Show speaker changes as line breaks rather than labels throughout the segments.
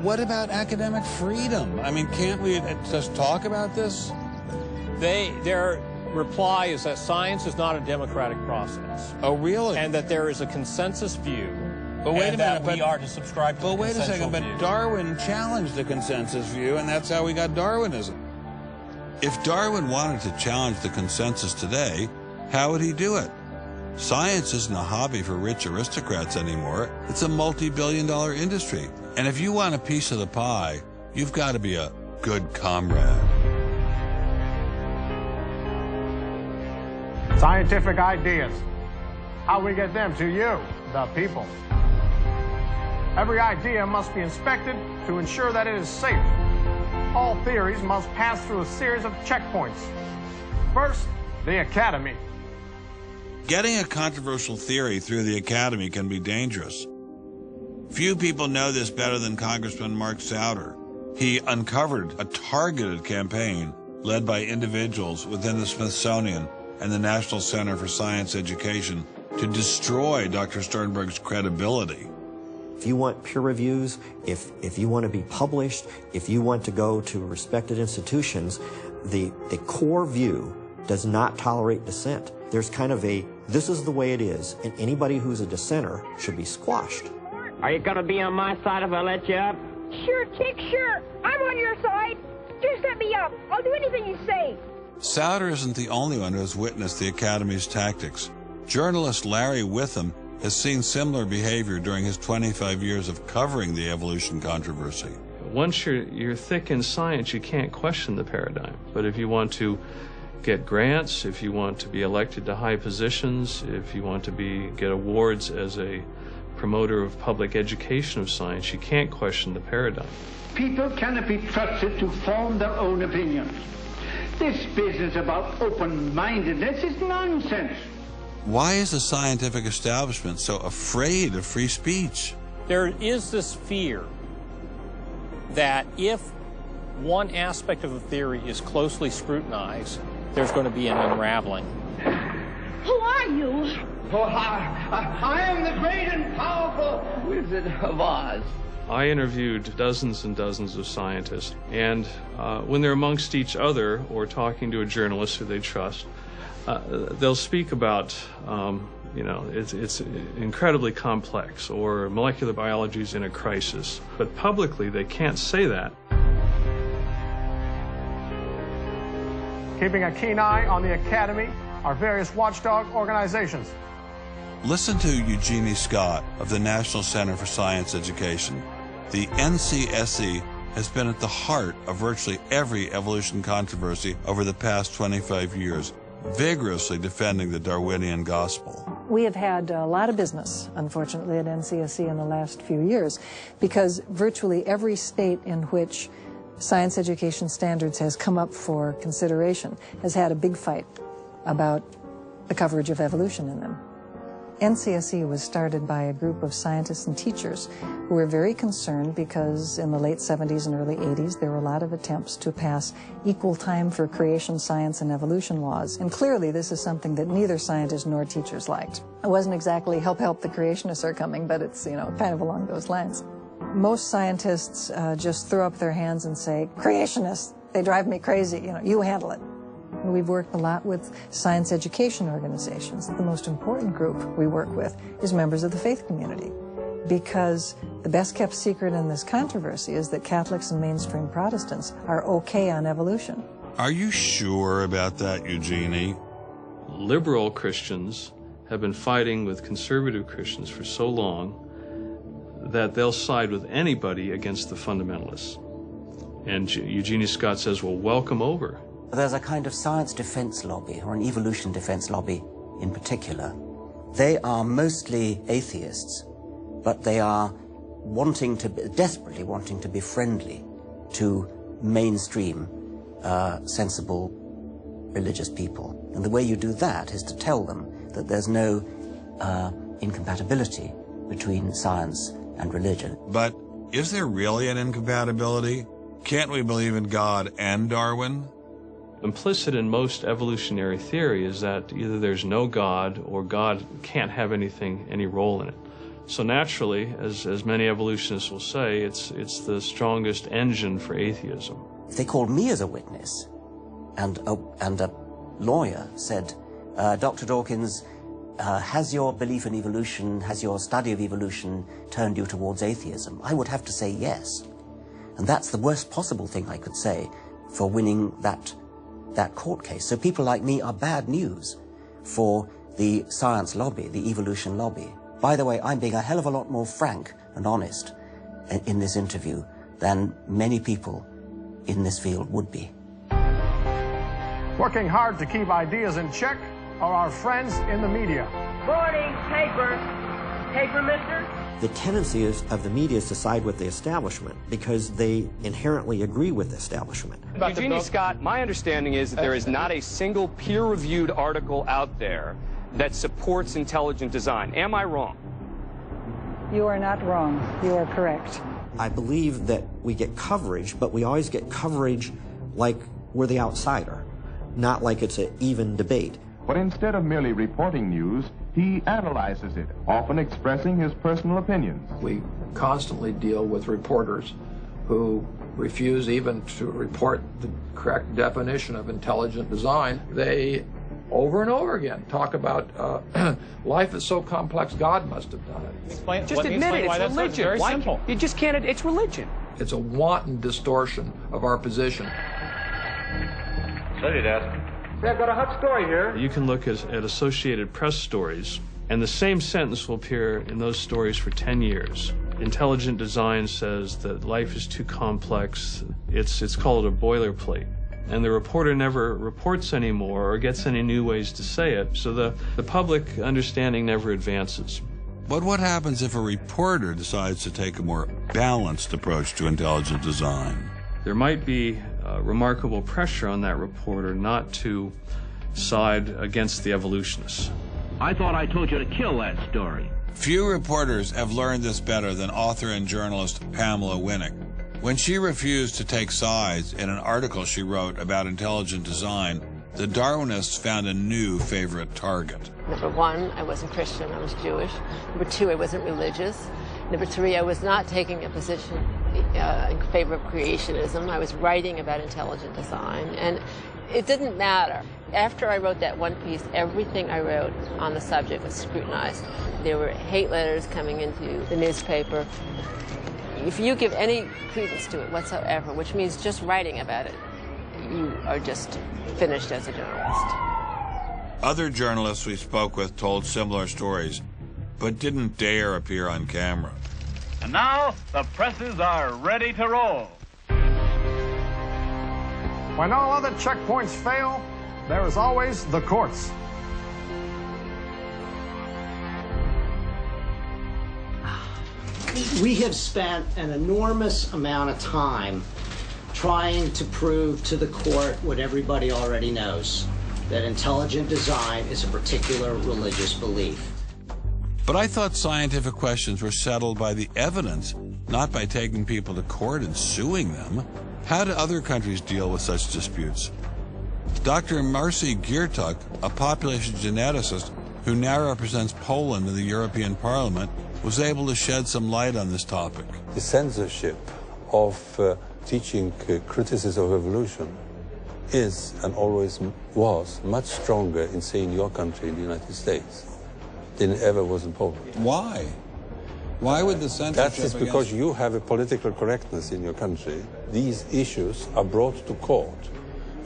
what about academic freedom? I mean, can't we just talk about this?
Their reply is that science is not a democratic process.
Oh, really?
And that there is a consensus view.
But wait a minute,
we are to subscribe to the
wait a second,
view.
but Darwin challenged the consensus view, and that's how we got Darwinism. If Darwin wanted to challenge the consensus today, how would he do it? Science isn't a hobby for rich aristocrats anymore. It's a multi-billion-dollar industry. And if you want a piece of the pie, you've got to be a good comrade.
Scientific ideas. How we get them to you, the people. Every idea must be inspected to ensure that it is safe. All theories must pass through a series of checkpoints. First, the Academy.
Getting a controversial theory through the Academy can be dangerous. Few people know this better than Congressman Mark Souder. He uncovered a targeted campaign led by individuals within the Smithsonian and the National Center for Science Education to destroy Dr. Sternberg's credibility.
If you want peer reviews, if you want to be published, if you want to go to respected institutions, the core view does not tolerate dissent. There's kind of a, this is the way it is, and anybody who's a dissenter should be squashed.
Are you going to be on my side if I let you up?
Sure, Chick, sure. I'm on your side. Just let me up. I'll do anything you say.
Souder isn't the only one who has witnessed the Academy's tactics. Journalist Larry Witham has seen similar behavior during his 25 years of covering the evolution controversy.
Once you're thick in science, you can't question the paradigm. But if you want to get grants, if you want to be elected to high positions, if you want to get awards as a promoter of public education of science, you can't question the paradigm.
People cannot be trusted to form their own opinions. This business about open-mindedness is nonsense.
Why is the scientific establishment so afraid of free speech?
There is this fear that if one aspect of a theory is closely scrutinized, there's going to be an unraveling.
Who are you?
Oh, I am the great and powerful Wizard of Oz.
I interviewed dozens and dozens of scientists, and when they're amongst each other or talking to a journalist who they trust, they'll speak about, it's incredibly complex, or molecular biology is in a crisis. But publicly, they can't say that.
Keeping a keen eye on the Academy are various watchdog organizations.
Listen to Eugenie Scott of the National Center for Science Education. The NCSE has been at the heart of virtually every evolution controversy over the past 25 years, vigorously defending the Darwinian gospel.
We have had a lot of business, unfortunately, at NCSE in the last few years, because virtually every state in which science education standards has come up for consideration has had a big fight about the coverage of evolution in them. NCSE was started by a group of scientists and teachers who were very concerned because in the late 70s and early 80s there were a lot of attempts to pass equal time for creation science and evolution laws. And clearly this is something that neither scientists nor teachers liked. It wasn't exactly help the creationists are coming, but it's, kind of along those lines. Most scientists just throw up their hands and say, creationists, they drive me crazy, you handle it. We've worked a lot with science education organizations. The most important group we work with is members of the faith community, because the best kept secret in this controversy is that Catholics and mainstream Protestants are okay on evolution.
Are you sure about that, Eugenie?
Liberal Christians have been fighting with conservative Christians for so long that they'll side with anybody against the fundamentalists. And Eugenie Scott says, well, welcome over.
There's a kind of science defense lobby, or an evolution defense lobby in particular. They are mostly atheists, but they are desperately wanting to be friendly to mainstream, sensible religious people. And the way you do that is to tell them that there's no incompatibility between science and religion.
But is there really an incompatibility? Can't we believe in God and Darwin?
Implicit in most evolutionary theory is that either there's no God or God can't have any role in it. So naturally, as many evolutionists will say, it's the strongest engine for atheism.
If they called me as a witness, and a lawyer said, Dr. Dawkins, has your belief in evolution, has your study of evolution turned you towards atheism? I would have to say yes. And that's the worst possible thing I could say for winning that court case. So people like me are bad news for the science lobby, the evolution lobby. By the way, I'm being a hell of a lot more frank and honest in this interview than many people in this field would be.
Working hard to keep ideas in check are our friends in the media.
Morning, paper. Paper, mister?
The tendency of the media is to side with the establishment because they inherently agree with the establishment.
Eugenie Scott, my understanding is that there is not a single peer-reviewed article out there that supports intelligent design. Am I wrong?
You are not wrong. You are correct.
I believe that we get coverage, but we always get coverage like we're the outsider, not like it's an even debate.
But instead of merely reporting news, he analyzes it, often expressing his personal opinions.
We constantly deal with reporters who refuse even to report the correct definition of intelligent design. They, over and over again, talk about life is so complex, God must have done it.
Just admit it, it's religion.
Very simple.
You just can't, it's religion.
It's a wanton distortion of our position.
Study desk.
I've got a hot story here.
You can look at Associated Press stories, and the same sentence will appear in those stories for 10 years. Intelligent design says that life is too complex. It's called a boilerplate. And the reporter never reports anymore or gets any new ways to say it, so the public understanding never advances.
But what happens if a reporter decides to take a more balanced approach to intelligent design?
There might be remarkable pressure on that reporter not to side against the evolutionists.
I thought I told you to kill that story.
Few reporters have learned this better than author and journalist Pamela Winnick. When she refused to take sides in an article she wrote about intelligent design, the Darwinists found a new favorite target.
Number one, I wasn't Christian, I was Jewish. Number two, I wasn't religious. Number three, I was not taking a position in favor of creationism. I was writing about intelligent design, and it didn't matter. After I wrote that one piece, everything I wrote on the subject was scrutinized. There were hate letters coming into the newspaper. If you give any credence to it whatsoever, which means just writing about it, you are just finished as a journalist.
Other journalists we spoke with told similar stories, but didn't dare appear on camera.
And now, the presses are ready to roll.
When all other checkpoints fail, there is always the courts.
We have spent an enormous amount of time trying to prove to the court what everybody already knows, that intelligent design is a particular religious belief.
But I thought scientific questions were settled by the evidence, not by taking people to court and suing them. How do other countries deal with such disputes? Dr. Marcy Giertuk, a population geneticist who now represents Poland in the European Parliament, was able to shed some light on this topic.
The censorship of teaching criticism of evolution is and always was much stronger in, say, in your country, in the United States, than it ever was in Poland.
Why? Why would the censorship?
That is because you have a political correctness in your country. These issues are brought to court,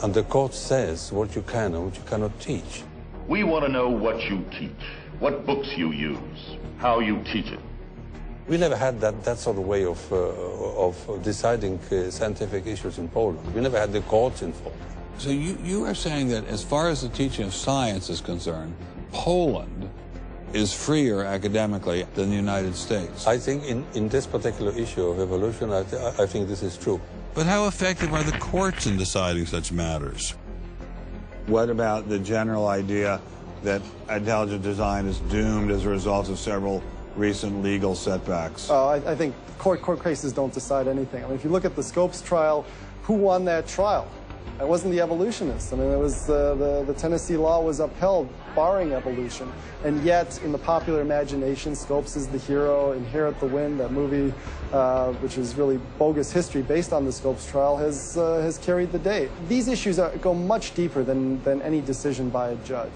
and the court says what you can and what you cannot teach.
We want to know what you teach, what books you use, how you teach it.
We never had that sort of way of deciding scientific issues in Poland. We never had the courts involved.
So you are saying that as far as the teaching of science is concerned, Poland is freer academically than the United States?
I think in this particular issue of evolution, I think this is true.
But how effective are the courts in deciding such matters? What about the general idea that intelligent design is doomed as a result of several recent legal setbacks?
I think court cases don't decide anything. I mean, if you look at the Scopes trial, who won that trial? I wasn't the evolutionist. I mean, it was the Tennessee law was upheld, barring evolution. And yet, in the popular imagination, Scopes is the hero. Inherit the Wind, that movie, which is really bogus history based on the Scopes trial, has carried the day. These issues go much deeper than any decision by a judge.